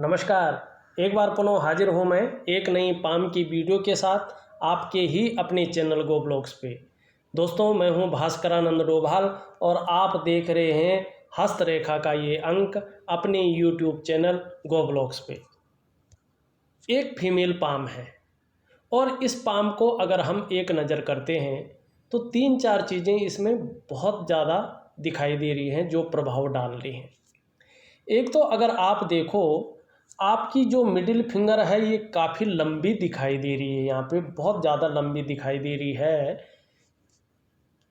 नमस्कार। एक बार पुनः हाजिर हूँ मैं एक नई पाम की वीडियो के साथ आपके ही अपने चैनल गो ब्लॉग्स पे। दोस्तों, मैं हूँ भास्करानंद डोभाल और आप देख रहे हैं हस्तरेखा का ये अंक अपने यूट्यूब चैनल गो ब्लॉग्स पे। एक फीमेल पाम है और इस पाम को अगर हम एक नज़र करते हैं तो तीन चार चीज़ें इसमें बहुत ज़्यादा दिखाई दे रही हैं जो प्रभाव डाल रही हैं। एक तो अगर आप देखो, आपकी जो मिडिल फिंगर है ये काफ़ी लंबी दिखाई दे रही है, यहाँ पे बहुत ज़्यादा लंबी दिखाई दे रही है।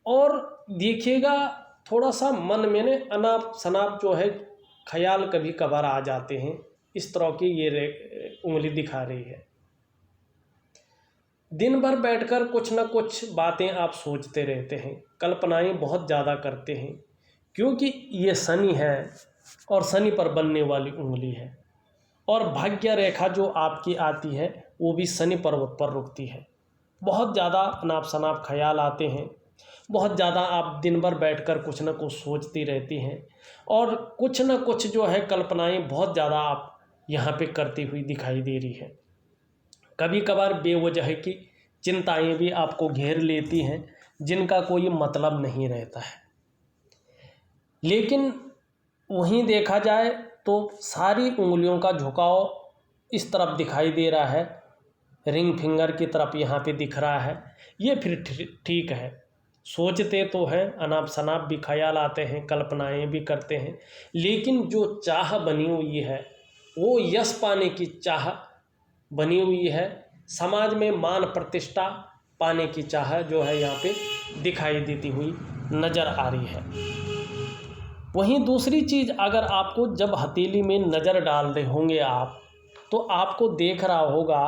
और देखिएगा, थोड़ा सा मन में ने अनाप शनाप जो है ख्याल कभी कभार आ जाते हैं। इस तरह की ये उंगली दिखा रही है। दिन भर बैठकर कुछ ना कुछ बातें आप सोचते रहते हैं, कल्पनाएं बहुत ज़्यादा करते हैं, क्योंकि ये शनि है और शनि पर बनने वाली उंगली है। और भाग्य रेखा जो आपकी आती है वो भी शनि पर्वत पर रुकती है। बहुत ज़्यादा अनाप शनाप ख्याल आते हैं, बहुत ज़्यादा आप दिन भर बैठकर कुछ ना कुछ सोचती रहती हैं और कुछ ना कुछ जो है कल्पनाएं बहुत ज़्यादा आप यहाँ पे करती हुई दिखाई दे रही है। कभी कभार बेवजह की चिंताएं भी आपको घेर लेती हैं जिनका कोई मतलब नहीं रहता है। लेकिन वहीं देखा जाए तो सारी उंगलियों का झुकाव इस तरफ दिखाई दे रहा है, रिंग फिंगर की तरफ यहाँ पे दिख रहा है। ये फिर ठीक है। सोचते तो हैं, अनाप शनाप भी ख्याल आते हैं, कल्पनाएं भी करते हैं, लेकिन जो चाह बनी हुई है वो यश पाने की चाह बनी हुई है। समाज में मान प्रतिष्ठा पाने की चाह जो है यहाँ पे दिखाई देती हुई नज़र आ रही है। वहीं दूसरी चीज़, अगर आपको जब हथेली में नज़र डाल रहे होंगे आप, तो आपको देख रहा होगा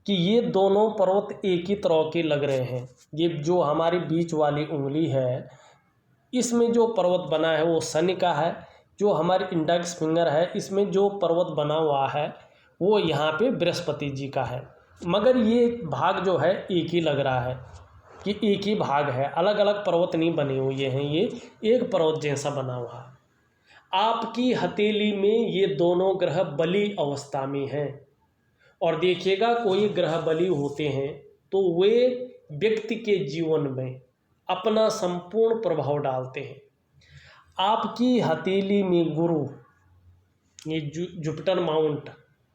कि ये दोनों पर्वत एक ही तरह के लग रहे हैं। ये जो हमारी बीच वाली उंगली है, इसमें जो पर्वत बना है वो शनि का है। जो हमारी इंडेक्स फिंगर है, इसमें जो पर्वत बना हुआ है वो यहाँ पे बृहस्पति जी का है। मगर ये भाग जो है एक ही लग रहा है कि एक ही भाग है, अलग अलग पर्वत नहीं बने हुए हैं, ये एक पर्वत जैसा बना हुआ है। आपकी हथेली में ये दोनों ग्रह बली अवस्था में हैं। और देखिएगा, कोई ग्रह बली होते हैं तो वे व्यक्ति के जीवन में अपना संपूर्ण प्रभाव डालते हैं। आपकी हथेली में गुरु, ये जुपिटर माउंट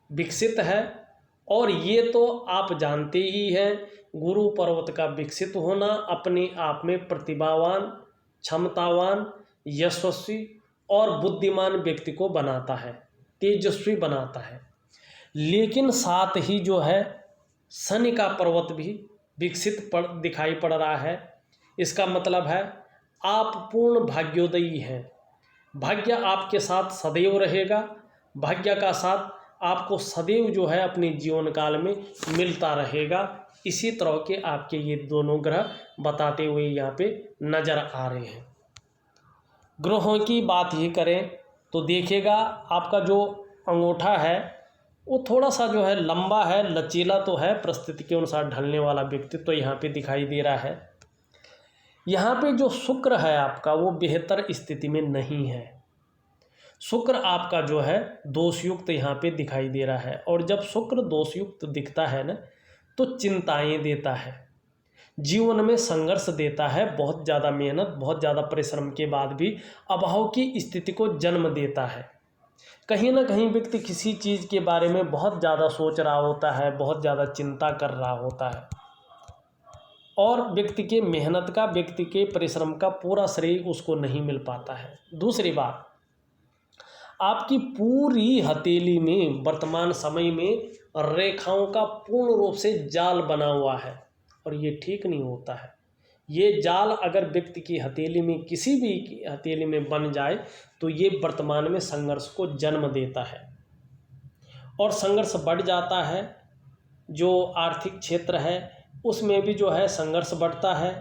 विकसित है और ये तो आप जानते ही हैं, गुरु पर्वत का विकसित होना अपने आप में प्रतिभावान, क्षमतावान, यशस्वी और बुद्धिमान व्यक्ति को बनाता है, तेजस्वी बनाता है। लेकिन साथ ही जो है शनि का पर्वत भी विकसित दिखाई पड़ रहा है। इसका मतलब है आप पूर्ण भाग्योदयी हैं। भाग्य आपके साथ सदैव रहेगा। भाग्य का साथ आपको सदैव जो है अपने जीवन काल में मिलता रहेगा। इसी तरह के आपके ये दोनों ग्रह बताते हुए यहाँ पे नज़र आ रहे हैं। ग्रहों की बात ही करें तो देखिएगा, आपका जो अंगूठा है वो थोड़ा सा जो है लंबा है, लचीला तो है, परिस्थिति के अनुसार ढलने वाला व्यक्तित्व तो यहाँ पे दिखाई दे रहा है। यहाँ पे जो शुक्र है आपका वो बेहतर स्थिति में नहीं है। शुक्र आपका जो है दोषयुक्त यहाँ पे दिखाई दे रहा है। और जब शुक्र दोषयुक्त दिखता है ना, तो चिंताएं देता है, जीवन में संघर्ष देता है, बहुत ज़्यादा मेहनत, बहुत ज़्यादा परिश्रम के बाद भी अभाव की स्थिति को जन्म देता है। कहीं ना कहीं व्यक्ति किसी चीज़ के बारे में बहुत ज़्यादा सोच रहा होता है, बहुत ज़्यादा चिंता कर रहा होता है और व्यक्ति के मेहनत का, व्यक्ति के परिश्रम का पूरा श्रेय उसको नहीं मिल पाता है। दूसरी बात, आपकी पूरी हथेली में वर्तमान समय में रेखाओं का पूर्ण रूप से जाल बना हुआ है और ये ठीक नहीं होता है। ये जाल अगर व्यक्ति की हथेली में, किसी भी हथेली में बन जाए तो ये वर्तमान में संघर्ष को जन्म देता है और संघर्ष बढ़ जाता है। जो आर्थिक क्षेत्र है उसमें भी जो है संघर्ष बढ़ता है।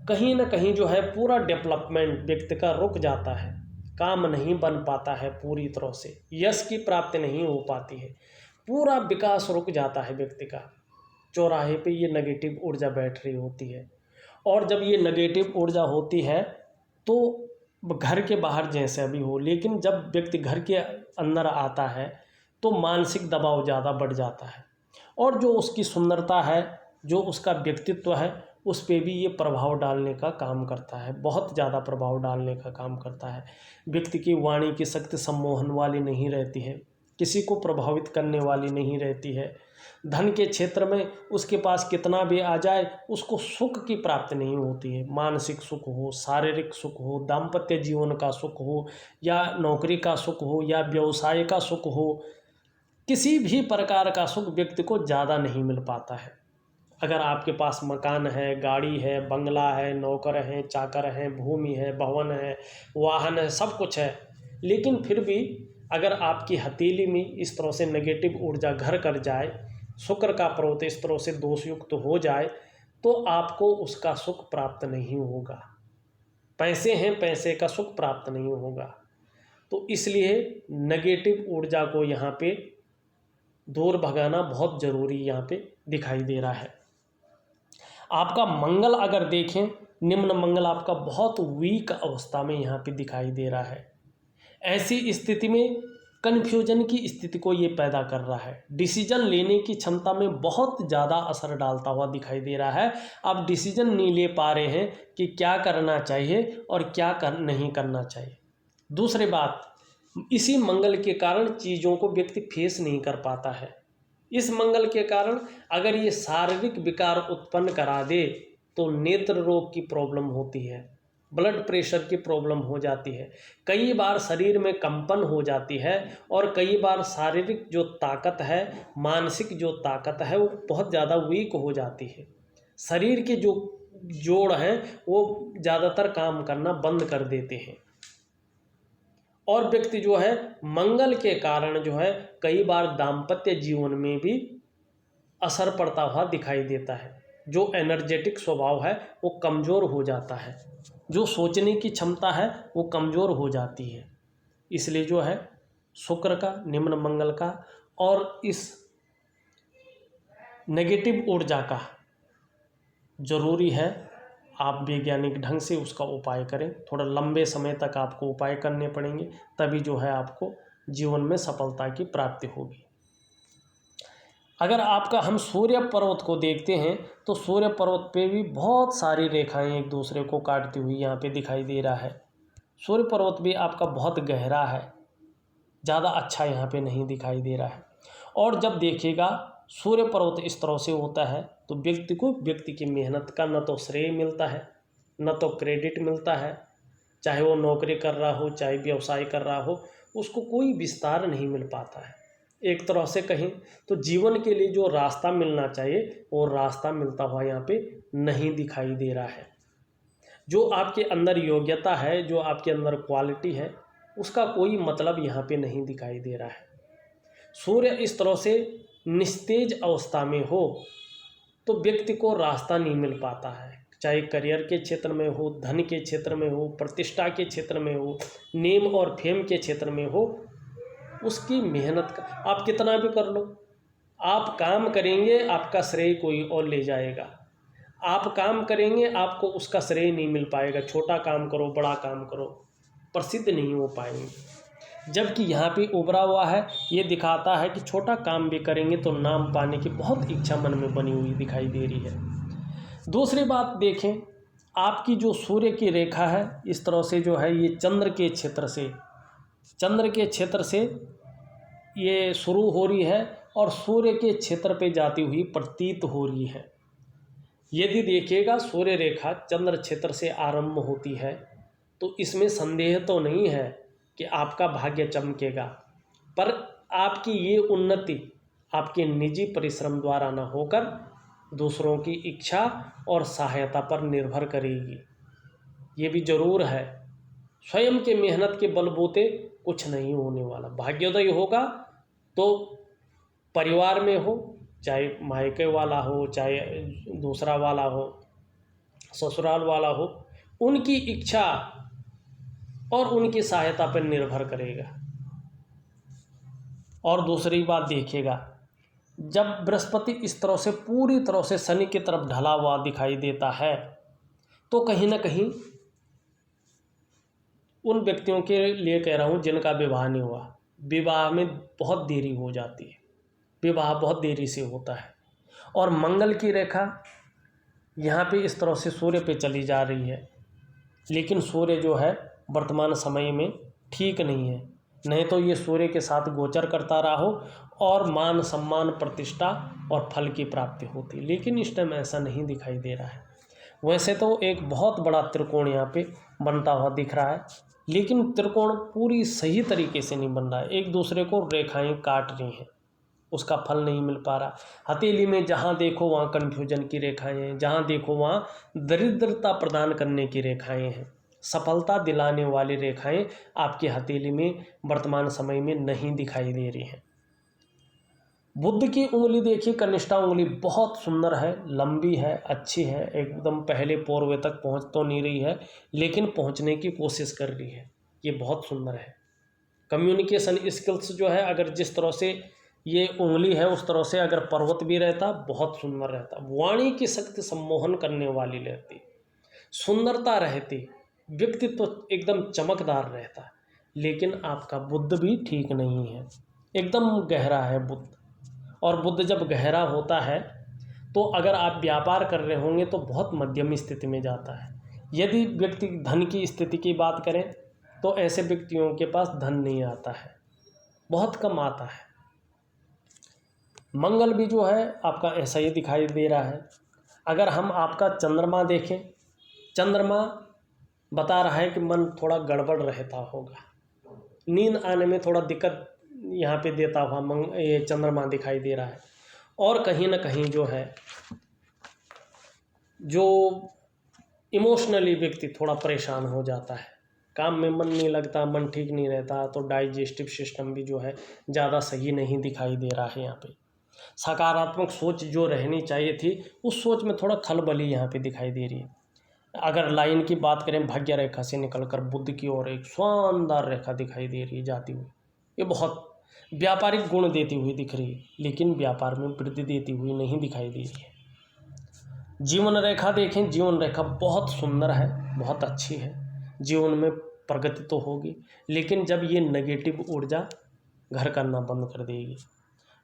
कहीं ना कहीं जो है पूरा डेवलपमेंट व्यक्ति का रुक जाता है, काम नहीं बन पाता है पूरी तरह से, यश की प्राप्ति नहीं हो पाती है, पूरा विकास रुक जाता है व्यक्ति का। चौराहे पे ये नेगेटिव ऊर्जा बैठ रही होती है और जब ये नेगेटिव ऊर्जा होती है तो घर के बाहर जैसा भी हो, लेकिन जब व्यक्ति घर के अंदर आता है तो मानसिक दबाव ज़्यादा बढ़ जाता है, और जो उसकी सुंदरता है, जो उसका व्यक्तित्व है, उस पे भी ये प्रभाव डालने का काम करता है, बहुत ज़्यादा प्रभाव डालने का काम करता है। व्यक्ति की वाणी की शक्ति सम्मोहन वाली नहीं रहती है, किसी को प्रभावित करने वाली नहीं रहती है। धन के क्षेत्र में उसके पास कितना भी आ जाए, उसको सुख की प्राप्ति नहीं होती है। मानसिक सुख हो, शारीरिक सुख हो, दाम्पत्य जीवन का सुख हो, या नौकरी का सुख हो, या व्यवसाय का सुख हो, किसी भी प्रकार का सुख व्यक्ति को ज़्यादा नहीं मिल पाता है। अगर आपके पास मकान है, गाड़ी है, बंगला है, नौकर हैं, चाकर हैं, भूमि है, भवन है, वाहन है, सब कुछ है, लेकिन फिर भी अगर आपकी हथेली में इस तरह से नेगेटिव ऊर्जा घर कर जाए, शुक्र का पर्वत इस तरह से दोषयुक्त हो जाए, तो आपको उसका सुख प्राप्त नहीं होगा। पैसे हैं, पैसे का सुख प्राप्त नहीं होगा। तो इसलिए नेगेटिव ऊर्जा को यहाँ पे दूर भगाना बहुत ज़रूरी यहाँ पे दिखाई दे रहा है। आपका मंगल अगर देखें, निम्न मंगल आपका बहुत वीक अवस्था में यहाँ पे दिखाई दे रहा है। ऐसी स्थिति में कन्फ्यूजन की स्थिति को ये पैदा कर रहा है। डिसीजन लेने की क्षमता में बहुत ज़्यादा असर डालता हुआ दिखाई दे रहा है। आप डिसीजन नहीं ले पा रहे हैं कि क्या करना चाहिए और क्या नहीं करना चाहिए। दूसरी बात, इसी मंगल के कारण चीज़ों को व्यक्ति फेस नहीं कर पाता है। इस मंगल के कारण अगर ये शारीरिक विकार उत्पन्न करा दे तो नेत्र रोग की प्रॉब्लम होती है, ब्लड प्रेशर की प्रॉब्लम हो जाती है, कई बार शरीर में कंपन हो जाती है, और कई बार शारीरिक जो ताकत है, मानसिक जो ताकत है, वो बहुत ज़्यादा वीक हो जाती है। शरीर के जो जोड़ हैं वो ज़्यादातर काम करना बंद कर देते हैं, और व्यक्ति जो है मंगल के कारण जो है कई बार दाम्पत्य जीवन में भी असर पड़ता हुआ दिखाई देता है। जो एनर्जेटिक स्वभाव है वो कमज़ोर हो जाता है, जो सोचने की क्षमता है वो कमज़ोर हो जाती है। इसलिए जो है शुक्र का, निम्न मंगल का और इस नेगेटिव ऊर्जा का ज़रूरी है आप वैज्ञानिक ढंग से उसका उपाय करें। थोड़ा लंबे समय तक आपको उपाय करने पड़ेंगे, तभी जो है आपको जीवन में सफलता की प्राप्ति होगी। अगर आपका हम सूर्य पर्वत को देखते हैं तो सूर्य पर्वत पे भी बहुत सारी रेखाएं एक दूसरे को काटती हुई यहाँ पे दिखाई दे रहा है। सूर्य पर्वत भी आपका बहुत गहरा है, ज़्यादा अच्छा यहाँ पे नहीं दिखाई दे रहा है। और जब देखिएगा सूर्य पर्वत इस तरह से होता है तो व्यक्ति की मेहनत का न तो श्रेय मिलता है, न तो क्रेडिट मिलता है। चाहे वो नौकरी कर रहा हो, चाहे व्यवसाय कर रहा हो, उसको कोई विस्तार नहीं मिल पाता है। एक तरह से कहें तो जीवन के लिए जो रास्ता मिलना चाहिए वो रास्ता मिलता हुआ यहाँ पे नहीं दिखाई दे रहा है। जो आपके अंदर योग्यता है, जो आपके अंदर क्वालिटी है, उसका कोई मतलब यहाँ पे नहीं दिखाई दे रहा है। सूर्य इस तरह से निस्तेज अवस्था में हो तो व्यक्ति को रास्ता नहीं मिल पाता है, चाहे करियर के क्षेत्र में हो, धन के क्षेत्र में हो, प्रतिष्ठा के क्षेत्र में हो, नेम और फेम के क्षेत्र में हो। उसकी मेहनत का आप कितना भी कर लो, आप काम करेंगे आपका श्रेय कोई और ले जाएगा। आप काम करेंगे आपको उसका श्रेय नहीं मिल पाएगा। छोटा काम करो, बड़ा काम करो, प्रसिद्ध नहीं हो पाएंगे। जबकि यहाँ पे उभरा हुआ है, ये दिखाता है कि छोटा काम भी करेंगे तो नाम पाने की बहुत इच्छा मन में बनी हुई दिखाई दे रही है। दूसरी बात देखें, आपकी जो सूर्य की रेखा है इस तरह से जो है ये चंद्र के क्षेत्र से ये शुरू हो रही है और सूर्य के क्षेत्र पे जाती हुई प्रतीत हो रही है। यदि देखिएगा सूर्य रेखा चंद्र क्षेत्र से आरंभ होती है तो इसमें संदेह तो नहीं है कि आपका भाग्य चमकेगा, पर आपकी ये उन्नति आपके निजी परिश्रम द्वारा न होकर दूसरों की इच्छा और सहायता पर निर्भर करेगी। ये भी जरूर है, स्वयं के मेहनत के बलबूते कुछ नहीं होने वाला। भाग्योदय होगा तो परिवार में हो, चाहे मायके वाला हो, चाहे दूसरा वाला हो, ससुराल वाला हो, उनकी इच्छा और उनकी सहायता पर निर्भर करेगा। और दूसरी बात देखिएगा, जब बृहस्पति इस तरह से पूरी तरह से शनि की तरफ ढला हुआ दिखाई देता है तो कहीं ना कहीं उन व्यक्तियों के लिए कह रहा हूँ जिनका विवाह नहीं हुआ, विवाह में बहुत देरी हो जाती है, विवाह बहुत देरी से होता है। और मंगल की रेखा यहाँ पे इस तरह से सूर्य पे चली जा रही है, लेकिन सूर्य जो है वर्तमान समय में ठीक नहीं है, नहीं तो ये सूर्य के साथ गोचर करता रहा हो और मान सम्मान प्रतिष्ठा और फल की प्राप्ति होती, लेकिन इस टाइम ऐसा नहीं दिखाई दे रहा है। वैसे तो एक बहुत बड़ा त्रिकोण यहाँ पे बनता हुआ दिख रहा है, लेकिन त्रिकोण पूरी सही तरीके से नहीं बन रहा है, एक दूसरे को रेखाएं काट रही हैं, उसका फल नहीं मिल पा रहा। हथेली में जहाँ देखो वहाँ कन्फ्यूजन की रेखाएं हैं, जहाँ देखो वहाँ दरिद्रता प्रदान करने की रेखाएं हैं, सफलता दिलाने वाली रेखाएं आपकी हथेली में वर्तमान समय में नहीं दिखाई दे रही हैं। बुध की उंगली देखिए, कनिष्ठा उंगली बहुत सुंदर है, लंबी है, अच्छी है, एकदम पहले पोरवे तक पहुंच तो नहीं रही है, लेकिन पहुंचने की कोशिश कर रही है, ये बहुत सुंदर है। कम्युनिकेशन स्किल्स जो है, अगर जिस तरह से ये उंगली है उस तरह से अगर पर्वत भी रहता बहुत सुंदर रहता। वाणी की शक्ति सम्मोहन करने वाली रहती, सुंदरता रहती, व्यक्तित्व तो एकदम चमकदार रहता, लेकिन आपका बुध भी ठीक नहीं है, एकदम गहरा है बुध। और बुध जब गहरा होता है तो अगर आप व्यापार कर रहे होंगे तो बहुत मध्यम स्थिति में जाता है। यदि व्यक्ति धन की स्थिति की बात करें तो ऐसे व्यक्तियों के पास धन नहीं आता है, बहुत कम आता है। मंगल भी जो है आपका ऐसा ही दिखाई दे रहा है। अगर हम आपका चंद्रमा देखें, चंद्रमा बता रहा है कि मन थोड़ा गड़बड़ रहता होगा, नींद आने में थोड़ा दिक्कत यहाँ पे देता हुआ ये चंद्रमा दिखाई दे रहा है। और कहीं ना कहीं जो है, जो इमोशनली व्यक्ति थोड़ा परेशान हो जाता है, काम में मन नहीं लगता, मन ठीक नहीं रहता, तो डाइजेस्टिव सिस्टम भी जो है ज़्यादा सही नहीं दिखाई दे रहा है। यहाँ पे सकारात्मक सोच जो रहनी चाहिए थी उस सोच में थोड़ा खलबली यहाँ पे दिखाई दे रही है। अगर लाइन की बात करें, भाग्य रेखा से निकलकर बुध की ओर एक शानदार रेखा दिखाई दे रही है जाती हुई, ये बहुत व्यापारिक गुण देती हुई दिख रही है, लेकिन व्यापार में वृद्धि देती हुई नहीं दिखाई दे रही है। जीवन रेखा देखें, जीवन रेखा बहुत सुंदर है, बहुत अच्छी है, जीवन में प्रगति तो होगी, लेकिन जब ये नेगेटिव ऊर्जा घर करना बंद कर देगी।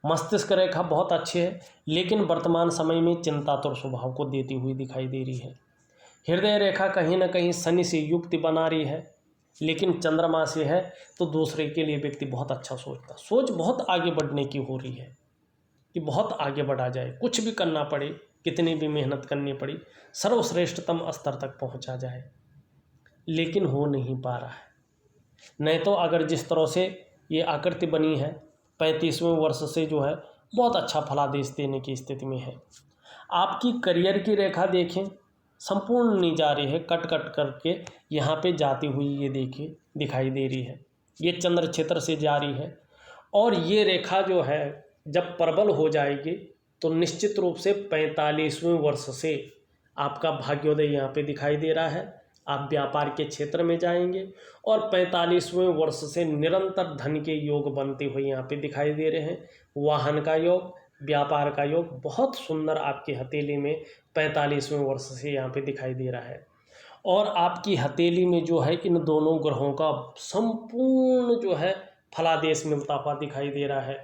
मस्तिष्क रेखा बहुत अच्छी है, लेकिन वर्तमान समय में चिंतातुर स्वभाव को देती हुई दिखाई दे रही है। हृदय रेखा कहीं ना कहीं शनि से युक्ति बना रही है, लेकिन चंद्रमा से है तो दूसरे के लिए व्यक्ति बहुत अच्छा सोचता, सोच बहुत आगे बढ़ने की हो रही है कि बहुत आगे बढ़ा जाए, कुछ भी करना पड़े, कितनी भी मेहनत करनी पड़ी, सर्वश्रेष्ठतम स्तर तक पहुंचा जाए, लेकिन हो नहीं पा रहा है। नहीं तो अगर जिस तरह से ये आकृति बनी है 35वें वर्ष से जो है बहुत अच्छा फलादेश देने की स्थिति में है। आपकी करियर की रेखा देखें, संपूर्ण नहीं जा रही है, कट कट करके यहाँ पे जाती हुई ये देखिए दिखाई दे रही है, ये चंद्र क्षेत्र से जा रही है। और ये रेखा जो है जब प्रबल हो जाएगी तो निश्चित रूप से 45वें वर्ष से आपका भाग्योदय यहाँ पे दिखाई दे रहा है, आप व्यापार के क्षेत्र में जाएंगे और 45वें वर्ष से निरंतर धन के योग बनते हुए यहाँ पे दिखाई दे रहे हैं। वाहन का योग, व्यापार का योग बहुत सुंदर आपकी हथेली में 45वें वर्ष से यहाँ पे दिखाई दे रहा है। और आपकी हथेली में जो है इन दोनों ग्रहों का संपूर्ण जो है फलादेश मिलता हुआ दिखाई दे रहा है,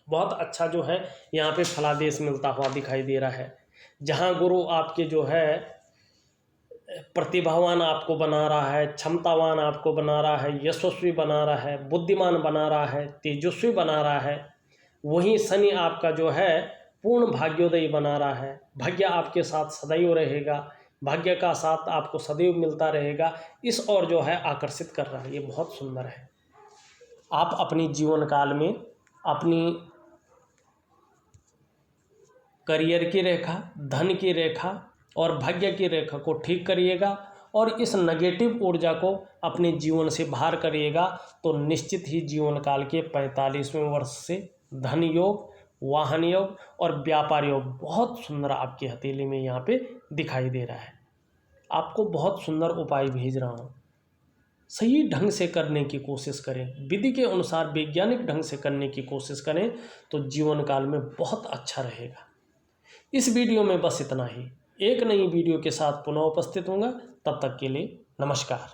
बहुत अच्छा जो है यहाँ पे फलादेश मिलता हुआ दिखाई दे रहा है। जहाँ गुरु आपके जो है प्रतिभावान आपको बना रहा है, क्षमतावान आपको बना रहा है, यशस्वी बना रहा है, बुद्धिमान बना रहा है, तेजस्वी बना रहा है, वहीं शनि आपका जो है पूर्ण भाग्योदयी बना रहा है। भाग्य आपके साथ सदैव रहेगा, भाग्य का साथ आपको सदैव मिलता रहेगा, इस ओर जो है आकर्षित कर रहा है, ये बहुत सुंदर है। आप अपनी जीवन काल में अपनी करियर की रेखा, धन की रेखा और भाग्य की रेखा को ठीक करिएगा और इस नेगेटिव ऊर्जा को अपने जीवन से बाहर करिएगा, तो निश्चित ही जीवन काल के 45वें वर्ष से धन योग, वाहन योग और व्यापार योग बहुत सुंदर आपकी हथेली में यहाँ पे दिखाई दे रहा है। आपको बहुत सुंदर उपाय भेज रहा हूँ, सही ढंग से करने की कोशिश करें, विधि के अनुसार वैज्ञानिक ढंग से करने की कोशिश करें तो जीवन काल में बहुत अच्छा रहेगा। इस वीडियो में बस इतना ही। एक नई वीडियो के साथ पुनः उपस्थित होऊंगा, तब तक के लिए नमस्कार।